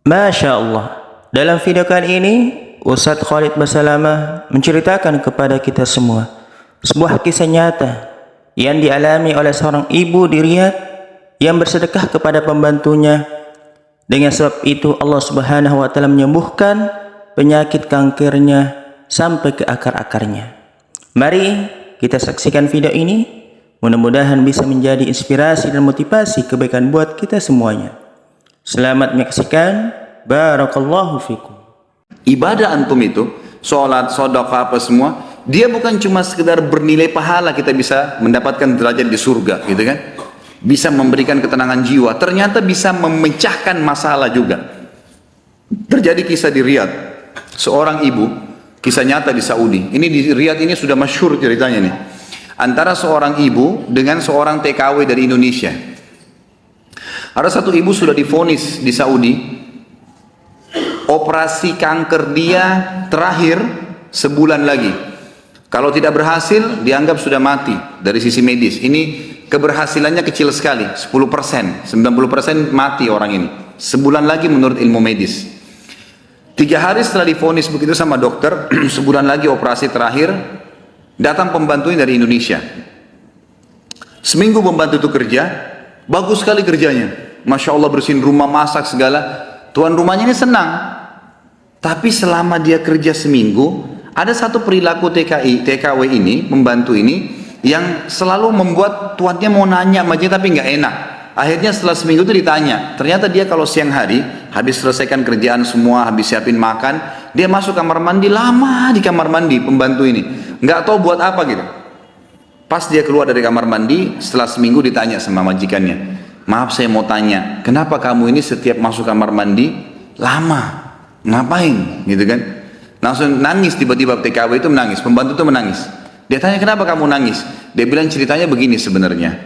Masya Allah. Dalam video kali ini, Ustadz Khalid Basalamah menceritakan kepada kita semua sebuah kisah nyata yang dialami oleh seorang ibu di Riyadh yang bersedekah kepada pembantunya. Dengan sebab itu Allah Subhanahu wa taala menyembuhkan penyakit kankernya sampai ke akar-akarnya. Mari kita saksikan video ini. Mudah-mudahan bisa menjadi inspirasi dan motivasi kebaikan buat kita semuanya. Selamat menyaksikan. Barakallahu fikum. Ibadah antum itu, sholat, sedekah, apa semua, dia bukan cuma sekedar bernilai pahala kita bisa mendapatkan derajat di surga, gitu kan? Bisa memberikan ketenangan jiwa, ternyata bisa memecahkan masalah juga. Terjadi kisah di Riyadh, seorang ibu, kisah nyata di Saudi. Ini di Riyadh ini sudah masyhur ceritanya nih. Antara seorang ibu dengan seorang TKW dari Indonesia. Ada satu ibu sudah divonis di Saudi, operasi kanker dia terakhir sebulan lagi. Kalau tidak berhasil, dianggap sudah mati dari sisi medis. Ini keberhasilannya kecil sekali, 10%, 90% mati orang ini. Sebulan lagi menurut ilmu medis. 3 hari setelah divonis begitu sama dokter, sebulan lagi operasi terakhir, datang pembantunya dari Indonesia. Seminggu pembantu itu kerja, bagus sekali kerjanya. Masya Allah bersihin rumah, masak segala. Tuan rumahnya ini senang. Tapi selama dia kerja seminggu, ada satu perilaku TKW ini, membantu ini, yang selalu membuat tuannya mau nanya sama dia tapi nggak enak. Akhirnya setelah seminggu itu ditanya. Ternyata dia kalau siang hari, habis selesaikan kerjaan semua, habis siapin makan, dia masuk kamar mandi, lama di kamar mandi pembantu ini. Nggak tahu buat apa gitu. Pas dia keluar dari kamar mandi, setelah seminggu ditanya sama majikannya. Maaf saya mau tanya, kenapa kamu ini setiap masuk kamar mandi, lama? Ngapain? Gitu kan? Langsung nangis tiba-tiba TKW itu menangis, pembantu itu menangis. Dia tanya kenapa kamu nangis? Dia bilang ceritanya begini sebenarnya.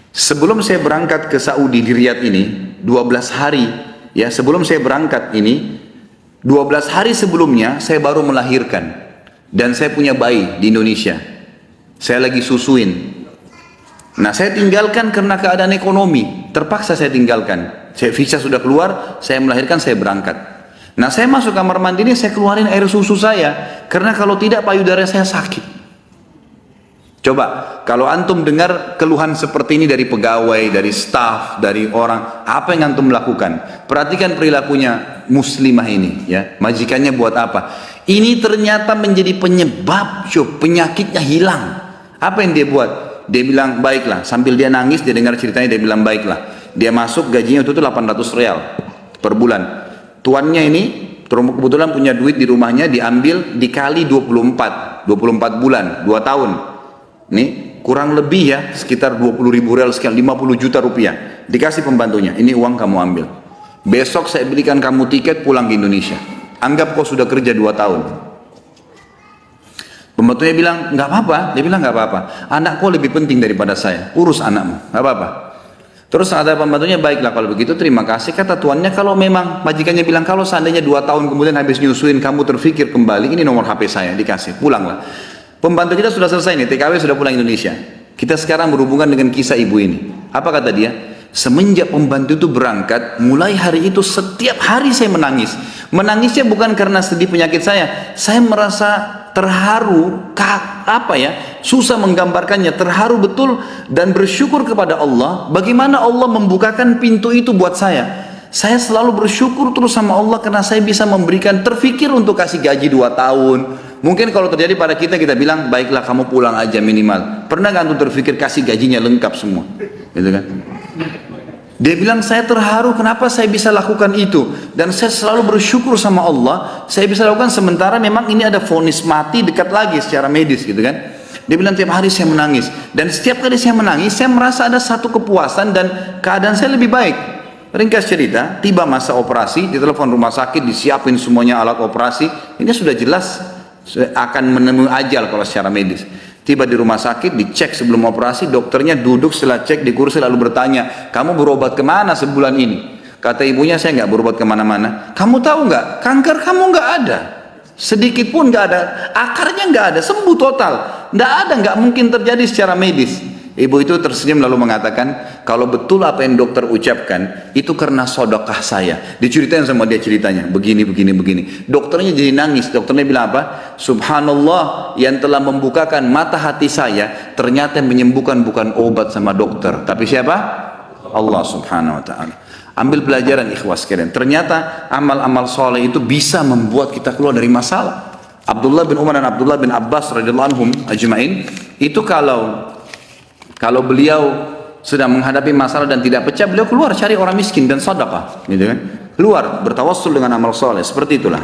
Sebelum saya berangkat ke Saudi di Riyadh ini, 12 hari, ya sebelum saya berangkat ini, 12 hari sebelumnya saya baru melahirkan. Dan saya punya bayi di Indonesia. Saya lagi susuin. Nah saya tinggalkan karena keadaan ekonomi. Terpaksa saya tinggalkan. Saya visa sudah keluar, saya melahirkan, saya berangkat. Nah saya masuk kamar mandi ini, saya keluarin air susu saya. Karena kalau tidak payudara saya sakit. Coba, kalau antum dengar keluhan seperti ini dari pegawai, dari staf, dari orang, apa yang antum lakukan? Perhatikan perilakunya muslimah ini, ya. Majikannya buat apa? Ini ternyata menjadi penyebab, penyakitnya hilang. Apa yang dia buat? Dia bilang, baiklah. Sambil dia nangis, dia dengar ceritanya, dia bilang, baiklah. Dia masuk, gajinya itu 800 real per bulan. Tuannya ini, kebetulan punya duit di rumahnya, diambil dikali 24 bulan, 2 tahun. Nih kurang lebih ya sekitar 20.000 real sekian, 50 juta rupiah dikasih pembantunya. Ini uang kamu ambil, besok saya belikan kamu tiket pulang ke Indonesia, anggap kau sudah kerja 2 tahun. Pembantunya bilang nggak apa-apa. Dia bilang nggak apa-apa, anak kau lebih penting daripada saya, urus anakmu, nggak apa-apa. Terus ada pembantunya, baiklah kalau begitu terima kasih. Kata tuannya, kalau memang majikannya bilang kalau seandainya 2 tahun kemudian habis nyusuin kamu terfikir kembali, ini nomor HP saya, dikasih, pulanglah. Pembantu kita sudah selesai nih, TKW sudah pulang Indonesia. Kita sekarang berhubungan dengan kisah ibu ini. Apa kata dia? Semenjak pembantu itu berangkat, mulai hari itu setiap hari saya menangis. Menangisnya bukan karena sedih penyakit saya merasa terharu, susah menggambarkannya, terharu betul dan bersyukur kepada Allah. Bagaimana Allah membukakan pintu itu buat saya. Saya selalu bersyukur terus sama Allah karena saya bisa memberikan, terfikir untuk kasih gaji 2 tahun. Mungkin kalau terjadi pada kita, kita bilang, baiklah kamu pulang aja minimal. Pernah gak antum terfikir kasih gajinya lengkap semua? Gitu kan? Dia bilang, saya terharu kenapa saya bisa lakukan itu. Dan saya selalu bersyukur sama Allah, saya bisa lakukan sementara memang ini ada vonis mati dekat lagi secara medis gitu kan. Dia bilang tiap hari saya menangis. Dan setiap kali saya menangis, saya merasa ada satu kepuasan dan keadaan saya lebih baik. Ringkas cerita, tiba masa operasi, ditelepon rumah sakit, disiapin semuanya alat operasi. Ini sudah jelas akan menemui ajal kalau secara medis. Tiba di rumah sakit, dicek sebelum operasi, dokternya duduk setelah cek di kursi lalu bertanya, kamu berobat kemana sebulan ini? Kata ibunya, saya nggak berobat kemana-mana. Kamu tahu nggak, kanker kamu nggak ada, sedikit pun nggak ada, akarnya nggak ada, sembuh total, nggak ada, nggak mungkin terjadi secara medis. Ibu itu tersenyum lalu mengatakan, kalau betul apa yang dokter ucapkan, itu karena sedekah saya. Diceritain sama dia ceritanya, begini, begini, begini. Dokternya jadi nangis. Dokternya bilang apa? Subhanallah, yang telah membukakan mata hati saya, ternyata menyembuhkan bukan obat sama dokter. Tapi siapa? Allah subhanahu wa ta'ala. Ambil pelajaran ikhwas sekalian. Ternyata amal-amal soleh itu bisa membuat kita keluar dari masalah. Abdullah bin Umar dan Abdullah bin Abbas radhiyallahu anhum ajma'in, itu kalau beliau sedang menghadapi masalah dan tidak pecah, beliau keluar cari orang miskin dan sedekah, gitu kan? Keluar bertawassul dengan amal soleh, seperti itulah.